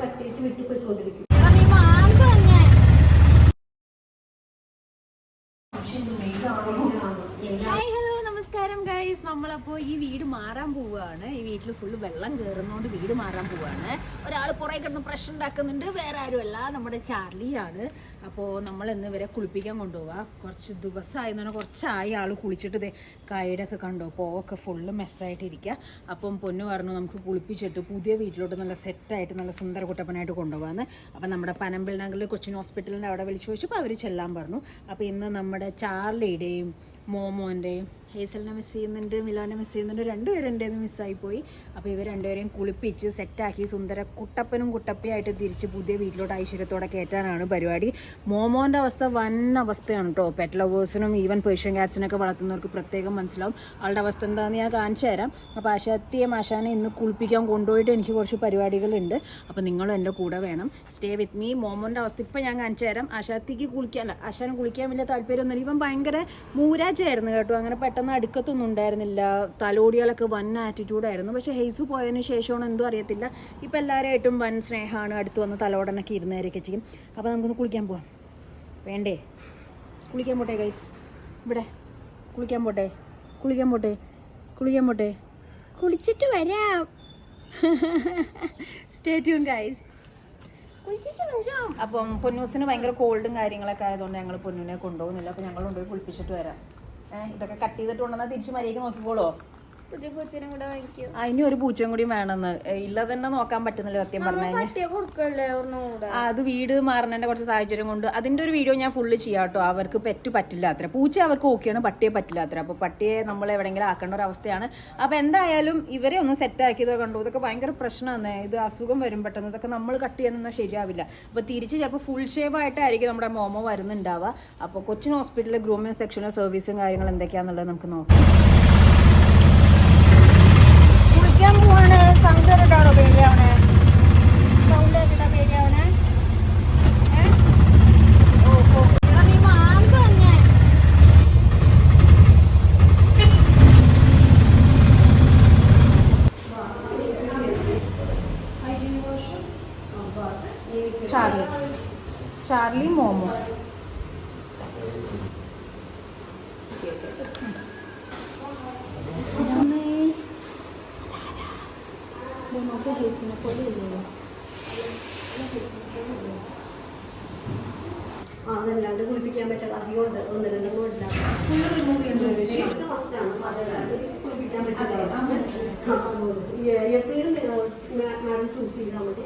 കട്ടിയിട്ട് വിട്ടു പോയിക്കൊണ്ടിരിക്കും. നമസ്കാരം ഗൈസ്, നമ്മളപ്പോൾ ഈ വീട് മാറാൻ പോവുകയാണ്. ഈ വീട്ടിൽ ഫുള്ള് വെള്ളം കയറുന്നതുകൊണ്ട് വീട് മാറാൻ പോവുകയാണ്. ഒരാൾ പുറകെ കിടന്ന് പ്രശ്നം ഉണ്ടാക്കുന്നുണ്ട്, വേറെ ആരുമല്ല, നമ്മുടെ ചാർലിയാണ്. അപ്പോൾ നമ്മൾ ഇന്ന് ഇവരെ കുളിപ്പിക്കാൻ കൊണ്ടുപോവുക. കുറച്ച് ദിവസമായിരുന്നോ, കുറച്ചായി ആൾ കുളിച്ചിട്ട് ഇതേ കൈയുടെയൊക്കെ കണ്ടോ, പോവൊക്കെ ഫുള്ള് മെസ്സായിട്ടിരിക്കുക. അപ്പം പൊന്നു പറഞ്ഞു നമുക്ക് കുളിപ്പിച്ചിട്ട് പുതിയ വീട്ടിലോട്ട് നല്ല സെറ്റായിട്ട് നല്ല സുന്ദര കുട്ടപ്പനായിട്ട് കൊണ്ടുപോകാമെന്ന്. അപ്പം നമ്മുടെ പനമ്പിളിനങ്കിൽ കൊച്ചിൻ ഹോസ്പിറ്റലിൻ്റെ അവിടെ വിളിച്ചു ചോദിച്ചപ്പോൾ അവർ ചെല്ലാൻ പറഞ്ഞു. അപ്പോൾ ഇന്ന് നമ്മുടെ ചാർലിയുടെയും മോമോൻ്റെയും ഹേസലിനെ മിസ് ചെയ്യുന്നുണ്ട്, മിലാനെ മിസ് ചെയ്യുന്നുണ്ട്, രണ്ടുപേരും എൻ്റെ മിസ്സായിപ്പോയി. അപ്പോൾ ഇവർ രണ്ടുപേരെയും കുളിപ്പിച്ച് സെറ്റാക്കി സുന്ദര കുട്ടപ്പനും കുട്ടപ്പയായിട്ട് തിരിച്ച് പുതിയ വീട്ടിലോട്ട് ഐശ്വര്യത്തോടെ കയറ്റാനാണ് പരിപാടി. മോമോൻ്റെ അവസ്ഥ വൻ അവസ്ഥയാണ് കേട്ടോ. പെറ്റ് ലവേഴ്സിനും ഈവൻ പേർഷ്യൻ ക്യാറ്റ്സിനൊക്കെ വളർത്തുന്നവർക്ക് പ്രത്യേകം മനസ്സിലാവും ആളുടെ അവസ്ഥ എന്താണെന്ന് ഞാൻ കാണിച്ചു തരാം. അപ്പോൾ ആശാനെ ഇന്ന് കുളിപ്പിക്കാൻ കൊണ്ടുപോയിട്ട് എനിക്ക് കുറച്ച് പരിപാടികളുണ്ട്. അപ്പോൾ നിങ്ങളും എൻ്റെ കൂടെ വേണം, സ്റ്റേ വിത്ത് മീ. മോമോൻ്റെ അവസ്ഥ ഇപ്പോൾ ഞാൻ കാണിച്ചു തരാം. ആശാന് കുളിക്കാൻ വലിയ താല്പര്യമൊന്നുമില്ല. ഇവൻ ഭയങ്കര മൂരാജായിരുന്നു കേട്ടോ, അങ്ങനെ പെട്ടെന്ന് അടുക്കത്തൊന്നും ഉണ്ടായിരുന്നില്ല. തലോടിയാലൊക്കെ വൻ ആറ്റിറ്റ്യൂഡായിരുന്നു. പക്ഷേ ഹെയ്സ് പോയതിന് ശേഷമാണ് എന്തോ അറിയത്തില്ല, ഇപ്പം എല്ലാവരുമായിട്ടും വൻ സ്നേഹമാണ്. അടുത്ത് വന്ന് തലോടനൊക്കെ ഇരുന്നേരൊക്കെ ചെയ്യും. അപ്പോൾ നമുക്കൊന്ന് കുളിക്കാൻ പോവാം. വേണ്ടേ? കുളിക്കാൻ പോട്ടെ ഗൈസ്, ഇവിടെ കുളിക്കാൻ പോട്ടെ. കുളിച്ചിട്ട് വരാം. Stay tune guys. അപ്പം പൊന്നൂസിന് ഭയങ്കര കോൾഡും കാര്യങ്ങളൊക്കെ ആയതുകൊണ്ട് ഞങ്ങൾ പൊന്നൂനെ കൊണ്ടുപോകുന്നില്ല. അപ്പോൾ ഞങ്ങൾ കൊണ്ടുപോയി കുളിപ്പിച്ചിട്ട് വരാം. ഇതൊക്കെ കട്ട് ചെയ്തിട്ട് കൊണ്ടുവന്നാൽ തിരിച്ച് മര്യാദയ്ക്ക് നോക്കിക്കോളോ. പുതിയ പൂച്ചനും കൂടെ വാങ്ങിക്കും. അതിന് ഒരു പൂച്ചയും കൂടി വേണമെന്ന്. ഇല്ലാതെ തന്നെ നോക്കാൻ പറ്റുന്നില്ല സത്യം പറഞ്ഞാൽ. അത് വീട് മാറുന്നതിന്റെ കുറച്ച് സാഹചര്യം കൊണ്ട് അതിന്റെ ഒരു വീഡിയോ ഞാൻ ഫുള്ള് ചെയ്യാം കേട്ടോ. അവർക്ക് പെറ്റ് പറ്റില്ല അത്ര, പൂച്ച അവർക്ക് ഓക്കെയാണ്, പട്ടിയെ പറ്റില്ല അത്ര. അപ്പോൾ പട്ടിയെ നമ്മൾ എവിടെയെങ്കിലും ആക്കേണ്ട ഒരു അവസ്ഥയാണ്. അപ്പോൾ എന്തായാലും ഇവരെ ഒന്ന് സെറ്റാക്കിയത് കണ്ടു. ഇതൊക്കെ ഭയങ്കര പ്രശ്നമാണ്. ഇത് അസുഖം വരും പെട്ടെന്ന്. ഇതൊക്കെ നമ്മൾ കട്ട് ചെയ്യാനൊന്നും ശരിയാവില്ല. അപ്പോൾ തിരിച്ച് ചിലപ്പോൾ ഫുൾ ഷേവ് ആയിട്ടായിരിക്കും നമ്മുടെ മോമോ വരുന്നുണ്ടാവുക. അപ്പോൾ കൊച്ചിൻ ഹോസ്പിറ്റലിലെ ഗ്രൂമിങ് സെക്ഷനിലെ സർവീസും കാര്യങ്ങൾ എന്തൊക്കെയാണെന്നുള്ളത് നമുക്ക് നോക്കാം. കുളിക്കാൻ പോവാണ്. സൗണ്ട് കേട്ടാണോ പേടിയാവണേ? സൗണ്ട് കേട്ടാ പേടിയാവണേ? നീ മാന്ത തന്നെ. ചാർലി മോമോ. അതല്ലാണ്ട് കുളിപ്പിക്കാൻ പറ്റാതെ അധികം ഉണ്ട്. 1-2 ഇല്ല. കുളിപ്പിക്കാൻ പറ്റില്ല. എപ്പോഴും മാഡം ചൂസ് ചെയ്താൽ മതി.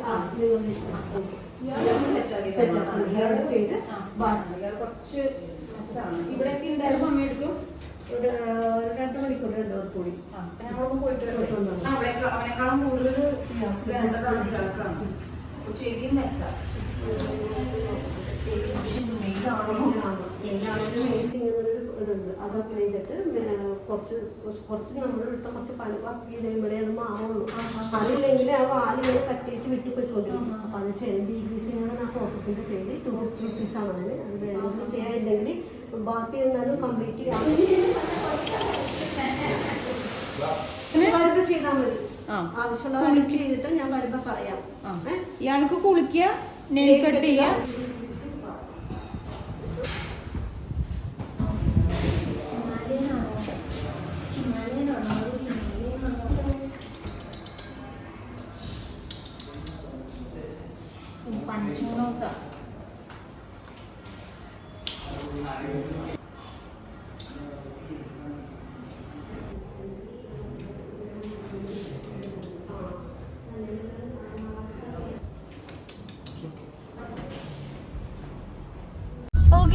ചെയ്ത് കുറച്ച് ഇവിടെയൊക്കെ ഉണ്ടായിരുന്ന സമയം എടുക്കും. 2 മണിക്കൂർ 2 അവർ കൂടി അവനേക്കാളും കൂടുതൽ ചെവിയും മെസ്സാണ്. ഇതുണ്ട്. അത് അപ്ലൈ ചെയ്തിട്ട് കുറച്ച് നമ്മുടെ അടുത്ത കുറച്ച് പണി വർക്ക് ചെയ്ത് കഴിയുമ്പോഴേ അത് മാറുള്ളൂ. അതില്ലെങ്കിൽ ആ വാലിങ്ങനെ കട്ടിയിട്ട് വിട്ടു പോയിക്കൊണ്ടിരിക്കും. അപ്പം അത് ഡീക്രീസിംഗ് ആ പ്രോസസ്സിൻ്റെ പേര് 250 rupees-ആണ്. അതിന് അത് വേണമെങ്കിൽ ചെയ്യാനില്ലെങ്കിൽ ബാക്കി എന്നാലും കംപ്ലീറ്റ് വരുമ്പോൾ ചെയ്താൽ മതി. ആവശ്യമുള്ള കാര്യം ചെയ്തിട്ട് ഞാൻ വരുമ്പോൾ പറയാം. ഇയാൾക്ക് കുളിക്കുക, നെയിൽ കട്ട് ചെയ്യുക.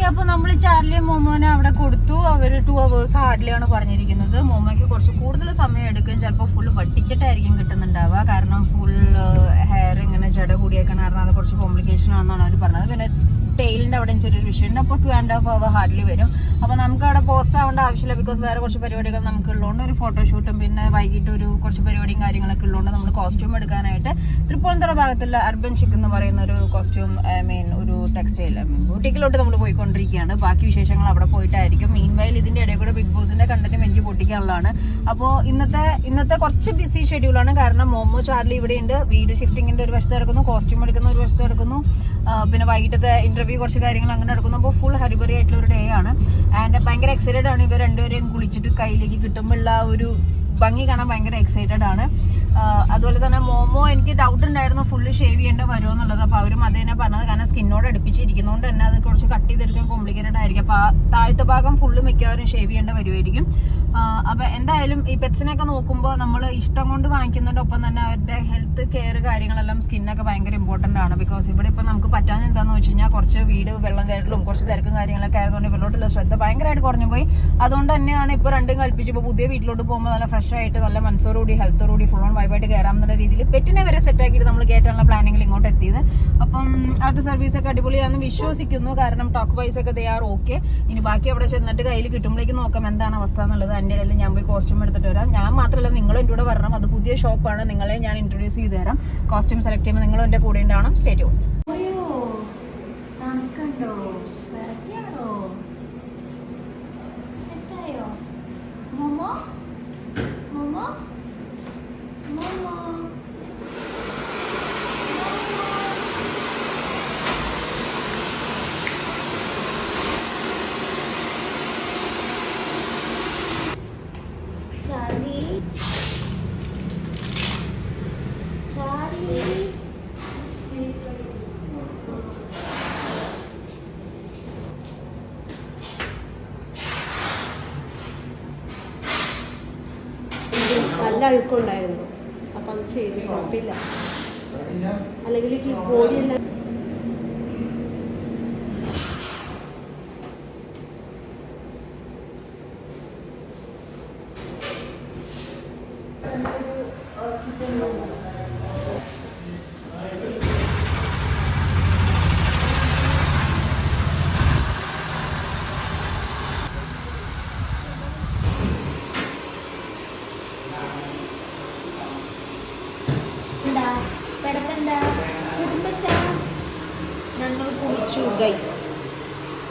അപ്പോൾ നമ്മൾ ചാർലി മോമോനെ അവിടെ കൊടുത്തു. അവർ 2 hours ഹാർഡ്ലിയാണ് പറഞ്ഞിരിക്കുന്നത്. മോമോയ്ക്ക് കുറച്ച് കൂടുതൽ സമയം എടുക്കും. ചിലപ്പോൾ ഫുൾ വട്ടിച്ചിട്ടായിരിക്കും കിട്ടുന്നുണ്ടാവുക. കാരണം ഫുൾ ഹെയർ ഇങ്ങനെ ജട കൂടിയേക്കണം. കാരണം അത് കുറച്ച് കോംപ്ലിക്കേഷൻ ആണെന്നാണ് അവർ പറഞ്ഞത്. പിന്നെ ടെയിലിൻ്റെ അവിടെ ചെറിയൊരു വിഷയമുണ്ട്. അപ്പോൾ 2.5 hour ഹാർഡ്ലി വരും. അപ്പോൾ നമുക്ക് അവിടെ പോസ്റ്റ് ആവേണ്ട ആവശ്യമില്ല. ബിക്കോസ് വേറെ കുറച്ച് പരിപാടികൾ നമുക്ക് ഉള്ളതുകൊണ്ട് ഒരു ഫോട്ടോഷൂട്ടും പിന്നെ വൈകിട്ട് ഒരു കുറച്ച് പരിപാടിയും കാര്യങ്ങളൊക്കെ ഉള്ളതുകൊണ്ട് നമ്മൾ കോസ്റ്റ്യൂം എടുക്കാനായിട്ട് തൃപ്പൂണിത്തുറ ഭാഗത്തുള്ള അർബൻ ചിക്ക് എന്ന് പറയുന്ന ഒരു കോസ്റ്റ്യൂം ഒരു ടെക്സ്റ്റൈൽ ബൂട്ടിക്കിലോട്ട് നമ്മൾ പോയിക്കൊണ്ടിരിക്കുകയാണ്. ബാക്കി വിശേഷങ്ങൾ അവിടെ പോയിട്ടായിരിക്കും. മീൻവൈൽ ഇതിന്റെ ഇടയിൽ കൂടെ ബിഗ് ബോസിന്റെ കണ്ടന്റ് എനിക്ക് പൊട്ടിക്കാനുള്ളതാണ്. അപ്പോൾ ഇന്നത്തെ കുറച്ച് ബിസി ഷെഡ്യൂളാണ്. കാരണം മോമോ ചാർലി ഇവിടെയുണ്ട്. വീട് ഷിഫ്റ്റിങ്ങിന്റെ ഒരു വശത്ത് നടക്കുന്നു, കോസ്റ്റ്യൂം എടുക്കുന്ന ഒരു വശത്ത് നടക്കുന്നു, പിന്നെ വൈകിട്ടത്തെ ഇന്റർവ്യൂ കുറച്ച് കാര്യങ്ങൾ അങ്ങനെ നടക്കുന്നു. അപ്പോൾ ഫുൾ ഹരിബറി ആയിട്ടുള്ള ഒരു ഡേ ആണ്. ആൻഡ് ഭയങ്കര എക്സൈറ്റഡ് ആണ്. ഇവർ രണ്ടുപേരെയും കുളിച്ചിട്ട് കയ്യിലേക്ക് കിട്ടുമ്പോഴുള്ള ഒരു ഭംഗി കാണാൻ ഭയങ്കര എക്സൈറ്റഡ് ആണ്. അതുപോലെ തന്നെ മോമോ എനിക്ക് ഡൗട്ട് ഉണ്ടായിരുന്നു ഫുള്ള് ഷേവ് ചെയ്യേണ്ട വരുമോ എന്നുള്ളത്. അപ്പോൾ അവരും അത് തന്നെ പറഞ്ഞത്. കാരണം സ്കിന്നോട് അടുപ്പിച്ചിരിക്കുന്നതുകൊണ്ട് തന്നെ അത് കുറച്ച് കട്ട് ചെയ്തെടുക്കാൻ കോംപ്ലിക്കേറ്റഡ് ആയിരിക്കും. അപ്പോൾ ആ താഴത്തെ ഭാഗം ഫുള്ള് മിക്കവാറും ഷേവ് ചെയ്യേണ്ട വരുമായിരിക്കും. അപ്പോൾ എന്തായാലും ഈ പെറ്റ്സിനൊക്കെ നോക്കുമ്പോൾ നമ്മൾ ഇഷ്ടം കൊണ്ട് വാങ്ങിക്കുന്നതിൻ്റെ ഒപ്പം തന്നെ അവരുടെ ഹെൽത്ത് കെയർ കാര്യങ്ങളെല്ലാം സ്കിന്നൊക്കെ ഭയങ്കര ഇമ്പോർട്ടൻ്റ് ആണ്. ബിക്കോസ് ഇവിടെ ഇപ്പോൾ നമുക്ക് പറ്റാൻ എന്താണെന്ന് വെച്ച് കഴിഞ്ഞാൽ കുറച്ച് വീട് വെള്ളം കയറലും കുറച്ച് തിരക്കും കാര്യങ്ങളൊക്കെ ആയതുകൊണ്ട് ഇവരോട്ടുള്ള ശ്രദ്ധ ഭയങ്കരമായിട്ട് കുറഞ്ഞു പോയി. അതുകൊണ്ട് തന്നെയാണ് ഇപ്പോൾ രണ്ടും കൽപ്പിച്ച് ഇപ്പോൾ പുതിയ വീട്ടിലോട്ട് പോകുമ്പോൾ നല്ല ഫ്രഷ് ആയിട്ട് നല്ല മനസ്സോടുകൂടി ഹെൽത്തോടുകൂടി ഫുൾ ഓൺ വൈബായിട്ട് കയറാം എന്നുള്ള രീതിയിൽ പെറ്റിനെ വരെ സെറ്റാക്കിയിട്ട് നമ്മൾ കയറ്റാനുള്ള പ്ലാനിങ്ങിൽ ഇങ്ങോട്ട് എത്തിയത്. അപ്പം അത് സർവീസൊക്കെ അടിപൊളിയാണെന്ന് വിശ്വസിക്കുന്നു. കാരണം ടോക്ക് വൈസ് ഒക്കെ ദേ ആർ ഓക്കെ. ഇനി ബാക്കി അവിടെ ചെന്നിട്ട് കയ്യിൽ കിട്ടുമ്പോഴേക്ക് നോക്കാം എന്താണ് അവസ്ഥ എന്നുള്ളത്. എൻ്റെ ഇടയിൽ ഞാൻ പോയി കോസ്റ്റ്യൂം എടുത്തിട്ട് വരാം. ഞാൻ മാത്രമല്ല നിങ്ങളും എൻ്റെ കൂടെ വരണം. അത് പുതിയ ഷോപ്പാണ്. നിങ്ങളെ ഞാൻ ഇൻട്രൊഡ്യൂസ് ചെയ്ത് തരാം. കോസ്റ്റ്യൂം സെലക്ട് ചെയ്യുമ്പോൾ നിങ്ങളും എൻ്റെ കൂടെ ഉണ്ടാവണം. Stay tune. നല്ല അഴുക്കുണ്ടായിരുന്നു. അപ്പം അത് ചെയ്ത് കുഴപ്പമില്ല. അല്ലെങ്കിൽ ഈ ബോഡിയെല്ലാം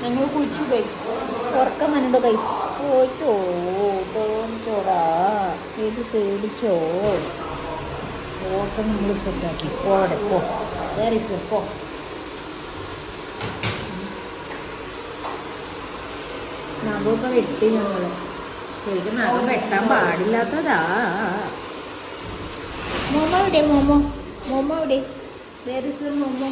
ഞങ്ങൾ കുളിച്ചു ഗൈസ്. ഉറക്കം വന്നിട്ട് ഗൈസ്. പോയിട്ടോടാ ഇത് പേടിച്ചോ. ഓർക്കം നമ്മൾ സെറ്റാക്കി പോടെ പോ. പോ. നഖമൊക്കെ വെട്ടി ഞങ്ങൾ. ശരിക്കും നഖം വെട്ടാൻ പാടില്ലാത്തതാ. മോമോ എവിടെ? മോമോ എവിടെ? വേറെ മോമോ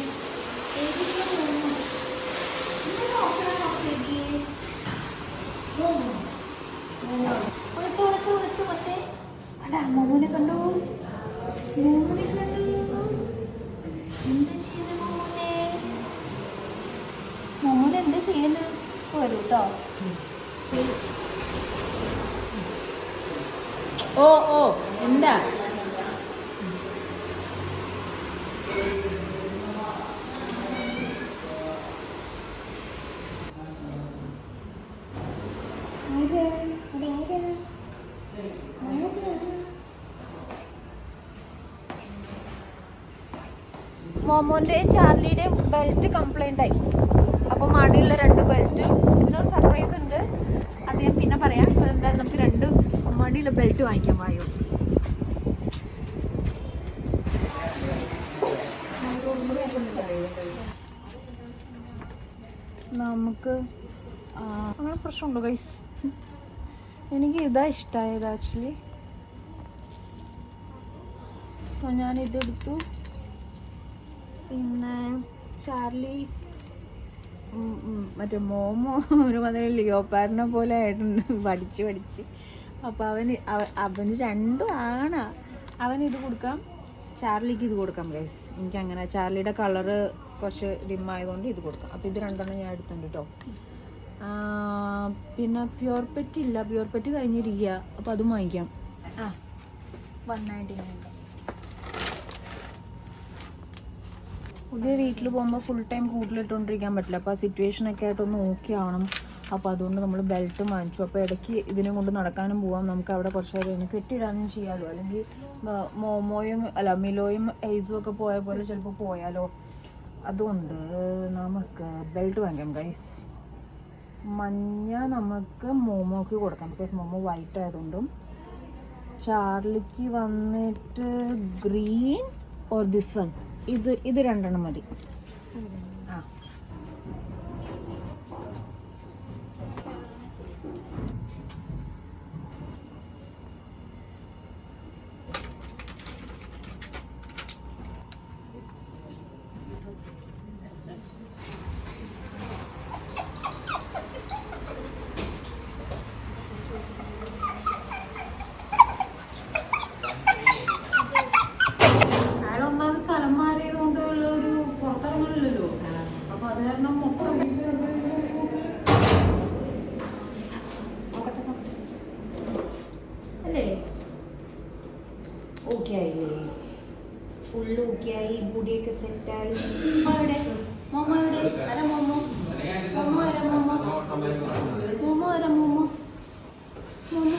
മോമോനെ കണ്ടു. എന്താ ചെയ്യുന്നത് മോമോനെ എന്താ ചെയ്യുന്നത്? വരൂ കേട്ടോ. ഓ എന്താ മോമോൻ്റെയും ചാർലിയുടെയും ബെൽറ്റ് കംപ്ലൈൻ്റ് ആയി. അപ്പോൾ മടിയുള്ള 2 ബെൽറ്റ്. ഇതിനൊരു സർപ്രൈസ് ഉണ്ട്, അത് ഞാൻ പിന്നെ പറയാം. ഇപ്പോൾ എന്തായാലും നമുക്ക് 2 മടിയുള്ള ബെൽറ്റ് വാങ്ങിക്കാൻ വായോ. നമുക്ക് അങ്ങനെ പ്രശ്നമുണ്ടോ ഗൈസ്? എനിക്ക് ഇതാ ഇഷ്ടമായത് ആക്ച്വലി. സോ ഞാനിതെടുത്തു. പിന്നെ ചാർലി മറ്റേ മോമോ ഒരു മാതിരി ലിയോപ്പാറിനെ പോലെ ആയിട്ടുണ്ട് പഠിച്ച്. അപ്പോൾ അവന് 2 ആണ്. അവനിത് കൊടുക്കാം, ചാർലിക്ക് ഇത് കൊടുക്കാം ഗൈസ്. എനിക്കങ്ങനെ ചാർലിയുടെ കളറ് കുറച്ച് ഡിമ്മായതുകൊണ്ട് ഇത് കൊടുക്കാം. അപ്പോൾ ഇത് 2 ഞാൻ എടുത്തുണ്ട് കേട്ടോ. പിന്നെ പ്യുർ പെറ്റ് ഇല്ല, പ്യുർ പെറ്റ് കഴിഞ്ഞിരിക്കുക. അപ്പോൾ അതും വാങ്ങിക്കാം. 199. പുതിയ വീട്ടിൽ പോകുമ്പോൾ ഫുൾ ടൈം കൂട്ടിലിട്ടുകൊണ്ടിരിക്കാൻ പറ്റില്ല. അപ്പോൾ ആ സിറ്റുവേഷനൊക്കെ ആയിട്ടൊന്ന് ഓക്കെ ആവണം. അപ്പോൾ അതുകൊണ്ട് നമ്മൾ ബെൽറ്റ് വാങ്ങിച്ചു. അപ്പോൾ ഇടയ്ക്ക് ഇതിനെ കൊണ്ട് നടക്കാനും പോവാം, നമുക്ക് അവിടെ കുറച്ച് നേരം കെട്ടിയിടാനും ചെയ്യാമല്ലോ. അല്ലെങ്കിൽ മോമോയും മിലോയും ഐസും ഒക്കെ പോയ പോലെ ചിലപ്പോൾ പോയാലോ. അതുകൊണ്ട് നമുക്ക് ബെൽറ്റ് വാങ്ങിക്കാം ഗൈസ്. മഞ്ഞ നമുക്ക് മോമോക്ക് കൊടുക്കാം, ബിക്കോസ് മോമോ വൈറ്റ് ആയതുകൊണ്ടും. ചാർലിക്ക് വന്നിട്ട് ഗ്രീൻ ഓർ ദിസ് വൺ, ഇത് രണ്ടെണ്ണം മതി. ആ അല്ലേ ഓക്കെ ആയില്ലേ? ഫുള്ള് ഓക്കെ ആയി, ബോഡിയൊക്കെ സെറ്റായി. അവിടെ മോമോ എവിടെ? അര മോമോ മോമോ അര മോമോ മോമോ അര മോമോ മോമോ